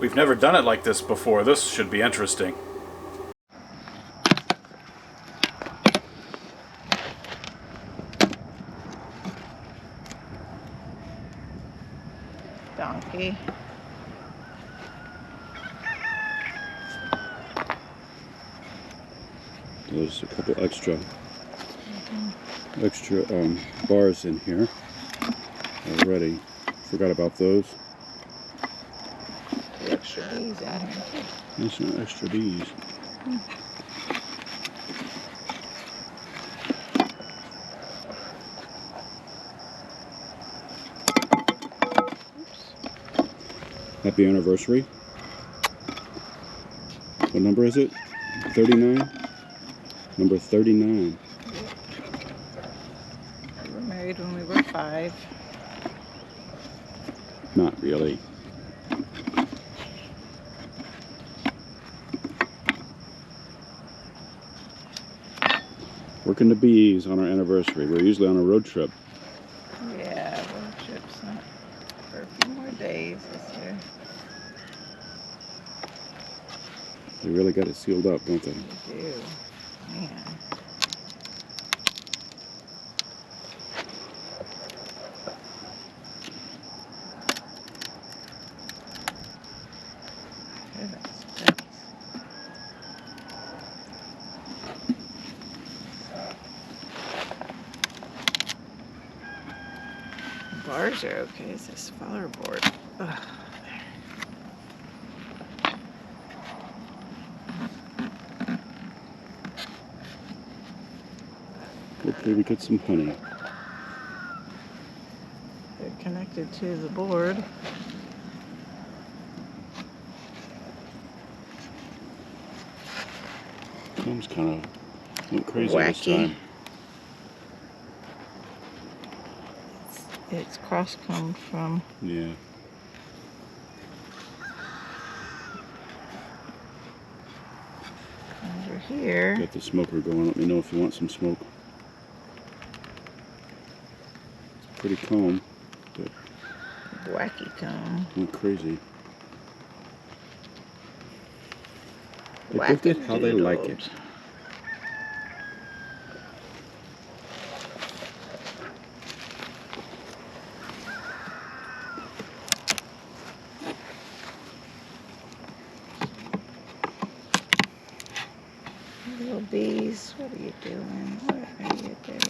We've never done it like this before. This should be interesting. Donkey. There's a couple extra bars in here already. Forgot about those. The extra bees out here too. There's some extra bees. Happy anniversary. What number is it? 39? Number 39. We were married when we were 5. Not really. Working the bees on our anniversary. We're usually on a road trip. Yeah, road trips for a few more days this year. They really got it sealed up, don't they? They do. Man. Bars are okay. It's this feller board. Ugh. Hopefully we get some honey. They're connected to the board. Comb's kind of went crazy this Wacky. time. It's cross-combed from. Yeah. Over here. Got the smoker going. Let me know if you want some smoke. It's pretty calm, but Wacky comb. went crazy. They built it how they like it. Little bees, what are you doing? What are you doing?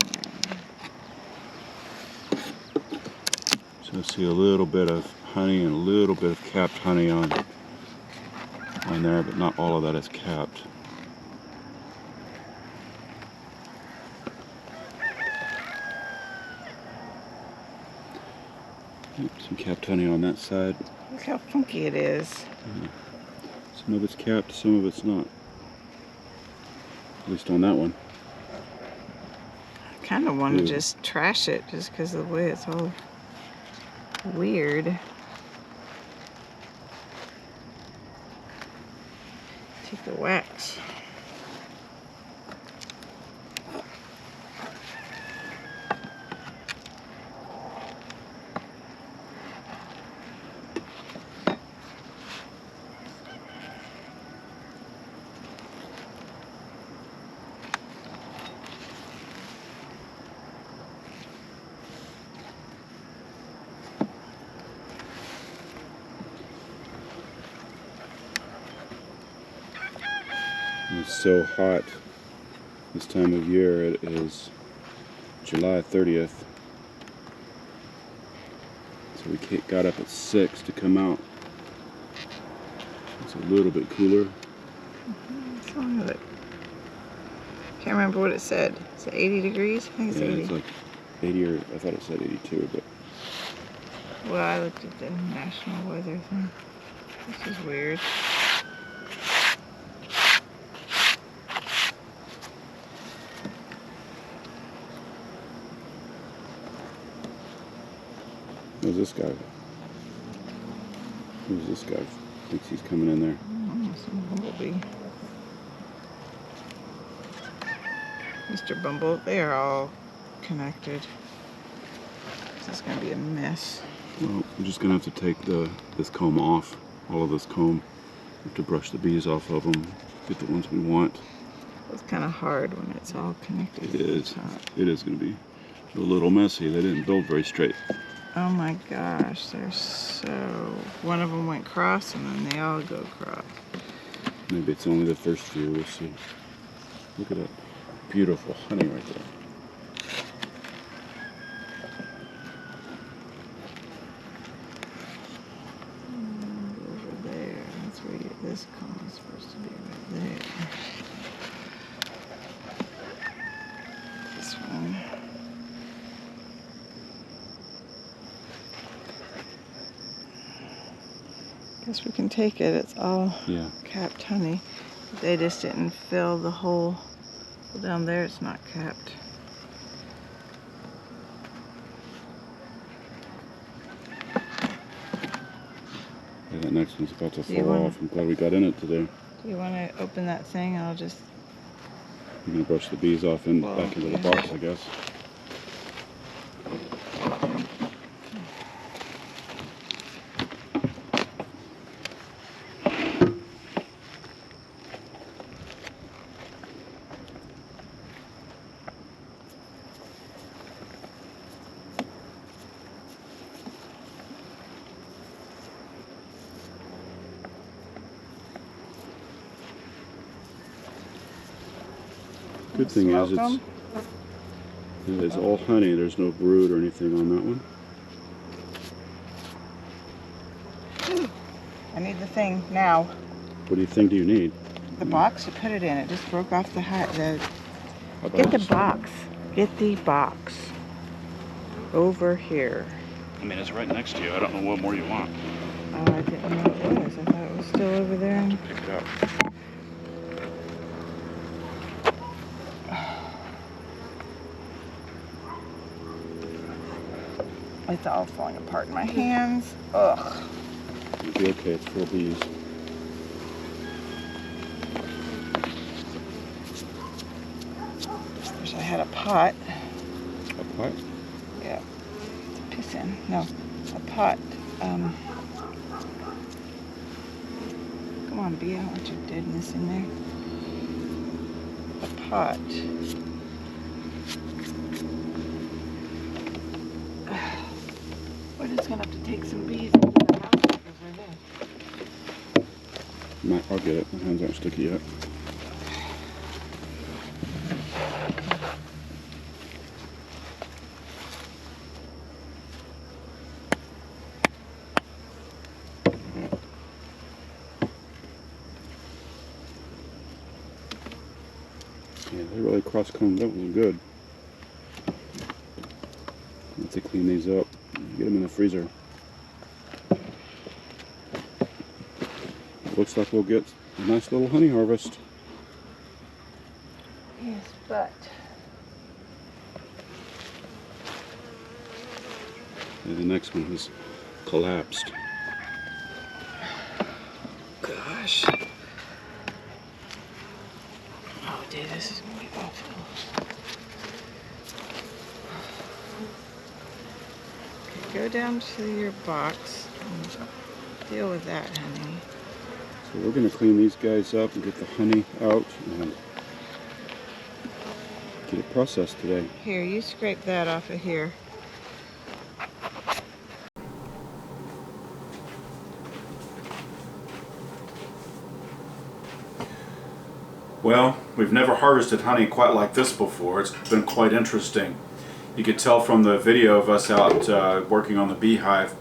So I see a little bit of honey and a little bit of capped honey on there, but not all of that is capped. Yep, some capped honey on that side. Look how funky it is. Some of it's capped, some of it's not. At least on that one. I kind of want to just trash it just because of the way it's all weird. Take the wax. It's so hot this time of year. It is July 30th. So we got up at 6 to come out. It's a little bit cooler. What's wrong with it? Can't remember what it said. Is it 80 degrees? I think it's 80. It's like 80, or I thought it said 82, but Well, I looked at the national weather thing. This is weird. who's this guy? Who's this guy? Thinks he's coming in there. Some bumblebee. Mr. Bumble, they are all connected. This is going to be a mess. Well, I'm just gonna have to take this comb off, all of this comb. Have to brush the bees off of them, get the ones we want. It's kind of hard when it's all connected. It is. It is gonna be a little messy. They didn't build very straight. Oh my gosh, they're so... One of them went cross and then they all go cross. Maybe it's only the first few. We'll see. Look at that beautiful honey right there. Over there, that's where this comb is supposed to be, right there. This one. Guess we can take it. It's all capped honey. They just didn't fill the hole. Well, down there it's not capped. Yeah, that next one's about to Do you fall wanna- off. I'm glad we got in it today. Do you want to open that thing? I'll just... I'm gonna brush the bees off and Well, back into the yeah. box, I guess. Good thing is it's all honey. There's no brood or anything on that one. I need the thing now. What do you think do you need? The box to put it in. It just broke off the How about Get the this? box. Get the box. Over here. I mean, it's right next to you. I don't know what more you want. Oh, I didn't know it was. I thought it was still over there. Pick it up. It's all falling apart in my hands. Ugh. You'll be okay. It's full of bees. Wish I had a pot. A pot? Yeah. To piss in. No. A pot. Come on, bee. I don't want your deadness in there. A pot. We're just gonna have to take some bees into the house because they're there. I'll get it. My hands aren't sticky yet. Yeah, they really cross-combed. That was good. Let's clean these up. Get them in the freezer. Looks like we'll get a nice little honey harvest. Yes, but And the next one has collapsed. gosh. Oh, dude, this is gonna be awful. Okay, go down to your box and deal with that, honey. So we're going to clean these guys up and get the honey out and get it processed today. Here, you scrape that off of here. Well, we've never harvested honey quite like this before. It's been quite interesting. You could tell from the video of us out working on the beehive,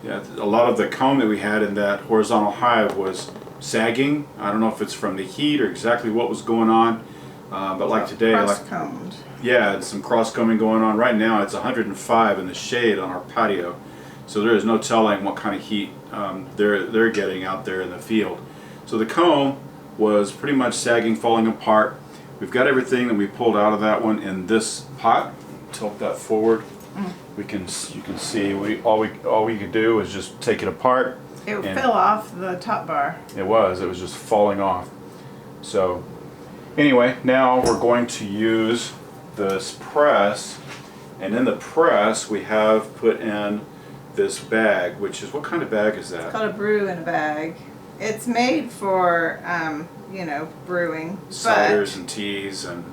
yeah, a lot of the comb that we had in that horizontal hive was sagging. I don't know if it's from the heat or exactly what was going on, but like today, Cross-combed. yeah, it's some cross-combing going on. Right now it's 105 in the shade on our patio, so there is no telling what kind of heat they're getting out there in the field. So the comb was pretty much sagging, falling apart. We've got everything that we pulled out of that one in this pot. Tilt that forward. You can see all we could do is just take it apart. It and fell off the top bar. It was just falling off. So anyway, now we're going to use this press, and in the press we have put in this bag, which is, what kind of bag is that? It's called a brew in a bag. It's made for, you know, brewing. Ciders and teas and...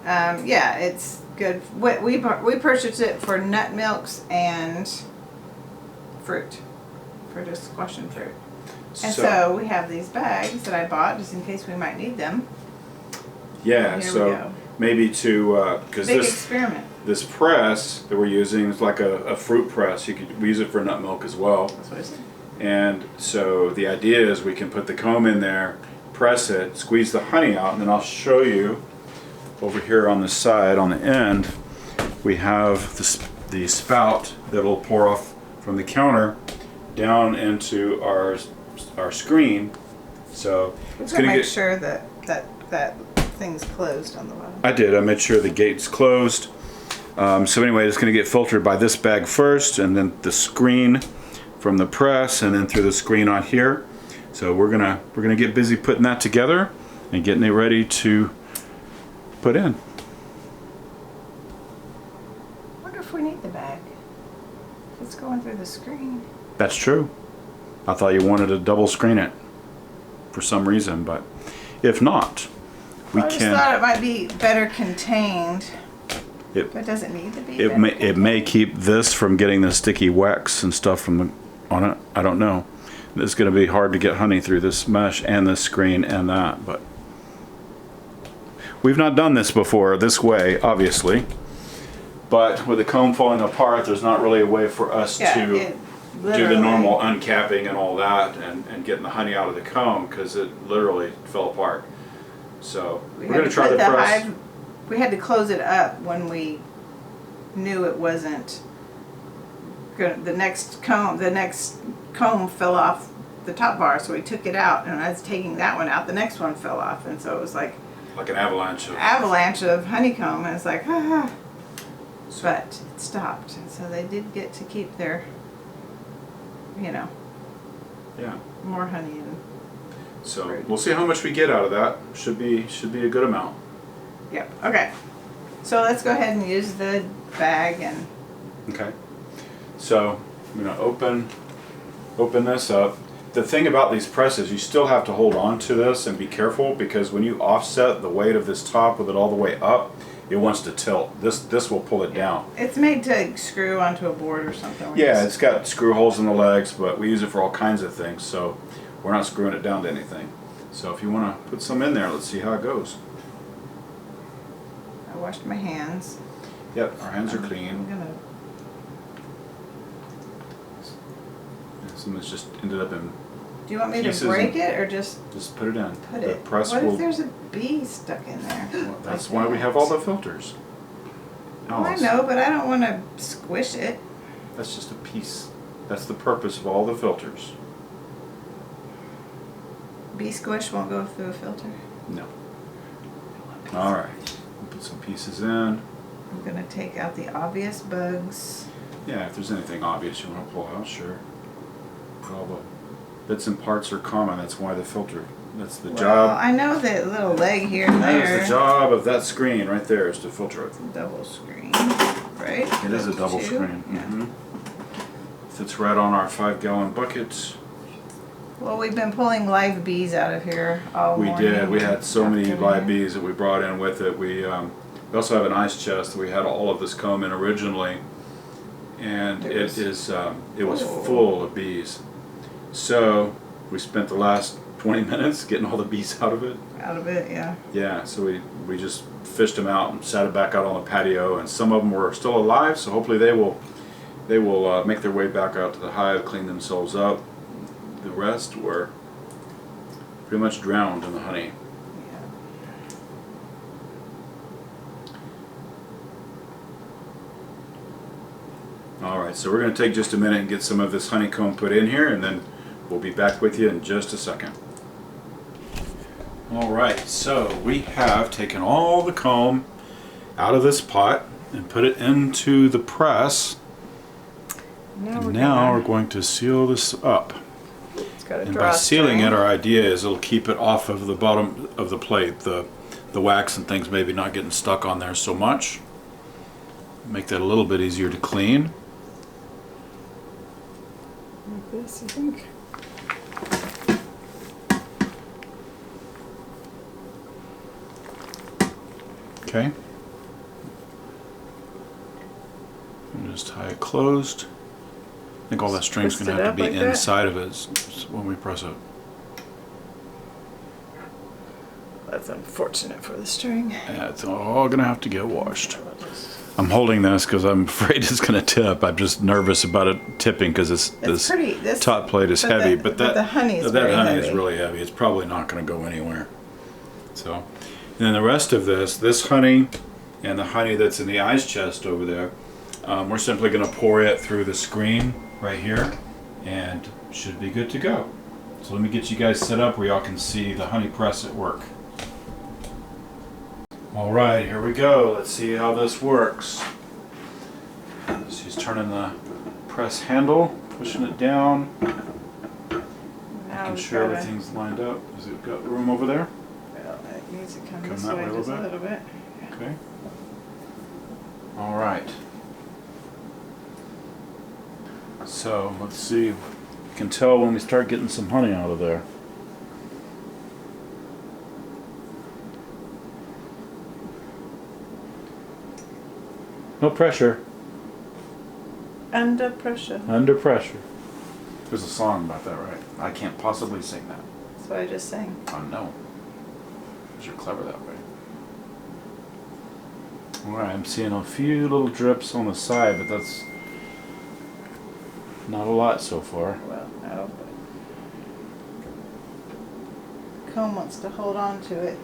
yeah, it's good. We purchased it for nut milks and fruit, for just squash and fruit. And so we have these bags that I bought just in case we might need them. Yeah, Here we so go. maybe to, because Big this experiment. this press that we're using is like a fruit press. We use it for nut milk as well. That's what I said. And so the idea is we can put the comb in there, press it, squeeze the honey out, and then I'll show you over here on the side, on the end, we have the spout that will pour off from the counter down into our screen. So it's going to make sure that thing's closed on the bottom. I did. I made sure the gate's closed. So anyway, it's going to get filtered by this bag first, and then the screen from the press, and then through the screen on here. So we're gonna get busy putting that together and getting it ready to put in. I wonder if we need the bag. It's going through the screen. That's true. I thought you wanted to double screen it for some reason, but if not, we I just can. thought it might be better contained. But does it need to be? It may keep this from getting the sticky wax and stuff on it. I don't know. It's going to be hard to get honey through this mesh and this screen and that, but we've not done this before this way, obviously. But with the comb falling apart, there's not really a way for us to do the normal uncapping and all that and getting the honey out of the comb, because it literally fell apart. So we're going to try the press. Hive, we had to close it up when we knew it wasn't good. The next comb fell off the top bar, so we took it out, and as taking that one out, the next one fell off, and so it was like an avalanche of honeycomb, and it's like, ah. But it stopped, and so they did get to keep their, you know, more honey. And so fruit. We'll see how much we get out of that. Should be a good amount. Yep. Okay. So let's go ahead and use the bag and. Okay. So I'm gonna open this up. The thing about these presses, you still have to hold on to this and be careful, because when you offset the weight of this top with it all the way up, it wants to tilt. This will pull it down. It's made to screw onto a board or something. Yeah, it's got screw holes in the legs, but we use it for all kinds of things, so we're not screwing it down to anything. So if you want to put some in there, let's see how it goes. I washed my hands. Yep, our hands are clean. I'm gonna. Some just ended up in. Do you want me to break it or just put it in? Put the it. Press what will, if there's a bee stuck in there? Well, that's why we have all the filters. Well, I know, but I don't want to squish it. That's just a piece. That's the purpose of all the filters. Bee squish won't go through a filter. No. All right. We'll put some pieces in. I'm gonna take out the obvious bugs. Yeah, if there's anything obvious you want to pull out, sure. All the bits and parts are common. That's why the filter. That's the job. I know that little leg here and there. That is the job of that screen right there, is to filter it. Double screen, right? It is a double screen. Yeah. Fits right on our 5-gallon bucket. Well, we've been pulling live bees out of here all morning. We did. We had so many afternoon. live bees that we brought in with it. We also have an ice chest. We had all of this comb in originally, and it was full of bees. So we spent the last 20 minutes getting all the bees out of it. Out of it, yeah. Yeah, so we just fished them out and sat it back out on the patio, and some of them were still alive, so hopefully they will make their way back out to the hive, clean themselves up. The rest were pretty much drowned in the honey. Yeah. Alright, so we're going to take just a minute and get some of this honeycomb put in here, and then we'll be back with you in just a second. Alright, so we have taken all the comb out of this pot and put it into the press. Now we're going to seal this up. And by sealing it, our idea is it'll keep it off of the bottom of the plate, the wax and things maybe not getting stuck on there so much. make that a little bit easier to clean. Like this, I think. Okay. And just tie it closed. I think all that string's Twist going to it have to up be like that? inside of it when we press it. That's unfortunate for the string. Yeah, it's all going to have to get washed. I'm holding this because I'm afraid it's going to tip. I'm just nervous about it tipping because this top plate is heavy. But the honey is that very honey heavy. is really heavy. It's probably not going to go anywhere. So, and then the rest of this honey and the honey that's in the ice chest over there, we're simply going to pour it through the screen right here, and should be good to go. So let me get you guys set up where y'all can see the honey press at work. All right, here we go. Let's see how this works. She's turning the press handle, pushing it down, Now making we've sure gotta- everything's lined up. Has it got room over there? Well, it needs to come Come this that way way a just a little little bit. Okay. All right. So let's see. You can tell when we start getting some honey out of there. No pressure. Under pressure. Under pressure. There's a song about that, right? I can't possibly sing that. That's what I just sang. I know. Because you're clever that way. Alright, I'm seeing a few little drips on the side, but that's not a lot so far. Well, no, but comb wants to hold on to it.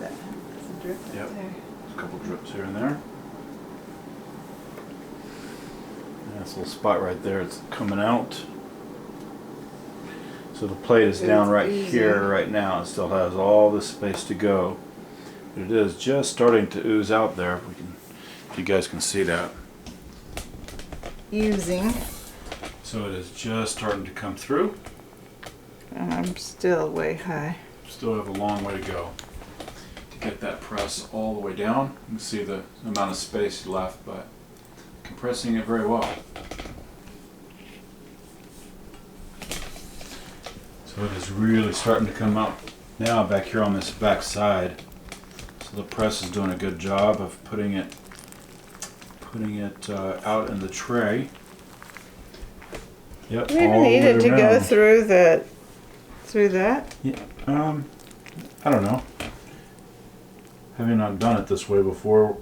That's a drip right Yep. there. There's a couple drips here and there. That's a little spot right there. It's coming out. So the plate is down It's right oozing. here right now. It still has all this space to go. But it is just starting to ooze out there. If you guys can see that. Using. So it is just starting to come through. And I'm still way high. Still have a long way to go to get that press all the way down. You can see the amount of space left, but compressing it very well. So it is really starting to come up now back here on this back side. So the press is doing a good job of putting it out in the tray. Yep. Do we even all the need way it to go around. through that? Yeah, I don't know. Having not done it this way before,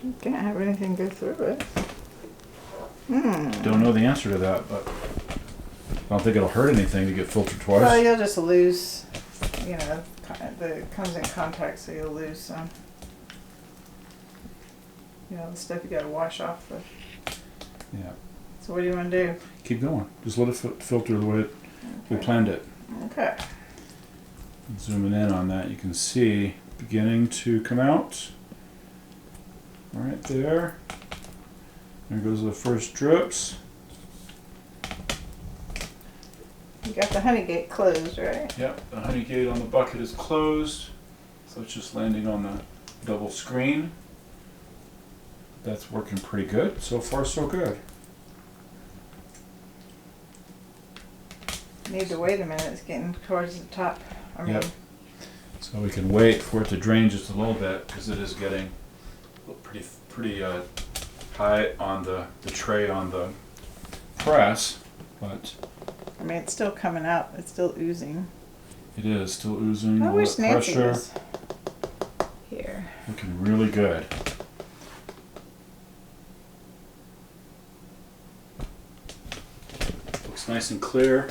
You can't have anything go through it. don't know the answer to that, but I don't think it'll hurt anything to get filtered twice. Well, you'll just lose, you know, it comes in contact, so you'll lose some. You know, the stuff you gotta wash off the. Yeah. So what do you want to do? Keep going. Just let it filter the way we planned it. Okay. Zooming in on that, you can see beginning to come out. Right there. There goes the first drips. You got the honey gate closed, right? Yep, the honey gate on the bucket is closed. So it's just landing on the double screen. That's working pretty good. So far, so good. Need to wait a minute. It's getting towards the top. I mean, Yep. So we can wait for it to drain just a little bit because it is getting pretty high on the tray on the press, but I mean, it's still coming out. It's still oozing. it is still oozing. I All wish that Nancy pressure. was here. Looking really good. Looks nice and clear.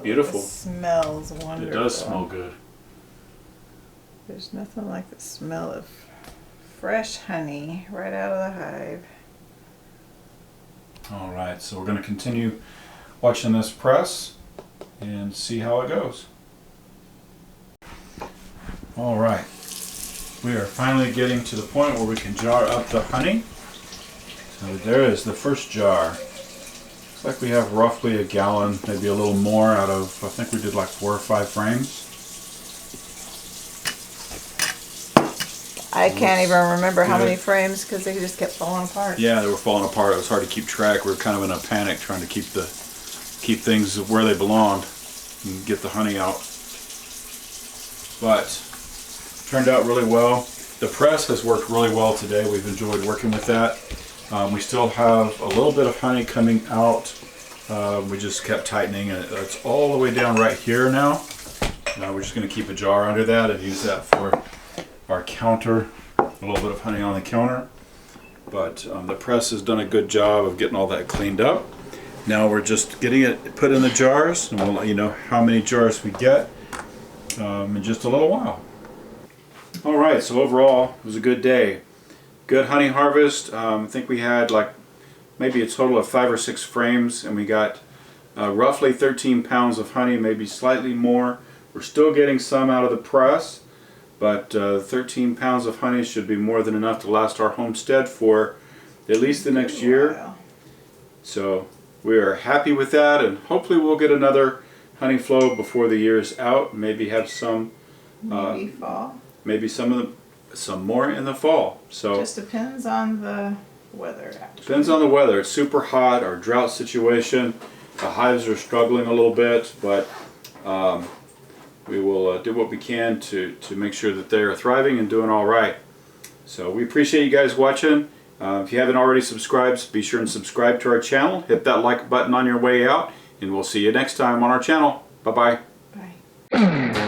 Beautiful. It smells wonderful. It does smell good. There's nothing like the smell of fresh honey right out of the hive. All right, so we're going to continue watching this press and see how it goes. All right, we are finally getting to the point where we can jar up the honey. So there is the first jar. Looks like we have roughly a gallon, maybe a little more out of, I think we did like 4 or 5 frames. I can't even remember how many frames because they just kept falling apart. Yeah, they were falling apart. It was hard to keep track. We were kind of in a panic trying to keep things where they belonged and get the honey out. But turned out really well. The press has worked really well today. We've enjoyed working with that. We still have a little bit of honey coming out. We just kept tightening it. It's all the way down right here now. We're just going to keep a jar under that and use that for our counter. A little bit of honey on the counter. But the press has done a good job of getting all that cleaned up. Now we're just getting it put in the jars, and we'll let you know how many jars we get in just a little while. Alright, so overall it was a good day. Good honey harvest. I think we had like maybe a total of 5 or 6 frames, and we got roughly 13 pounds of honey, maybe slightly more. We're still getting some out of the press, but 13 pounds of honey should be more than enough to last our homestead for at least the next year. So we are happy with that, and hopefully we'll get another honey flow before the year is out. Maybe have some, Maybe fall. maybe some more in the fall. So Just depends on the weather. Actually. depends on the weather. It's super hot, our drought situation. The hives are struggling a little bit, but we will do what we can to make sure that they are thriving and doing all right. So we appreciate you guys watching. If you haven't already subscribed, be sure and subscribe to our channel. Hit that like button on your way out, and we'll see you next time on our channel. Bye-bye. Bye.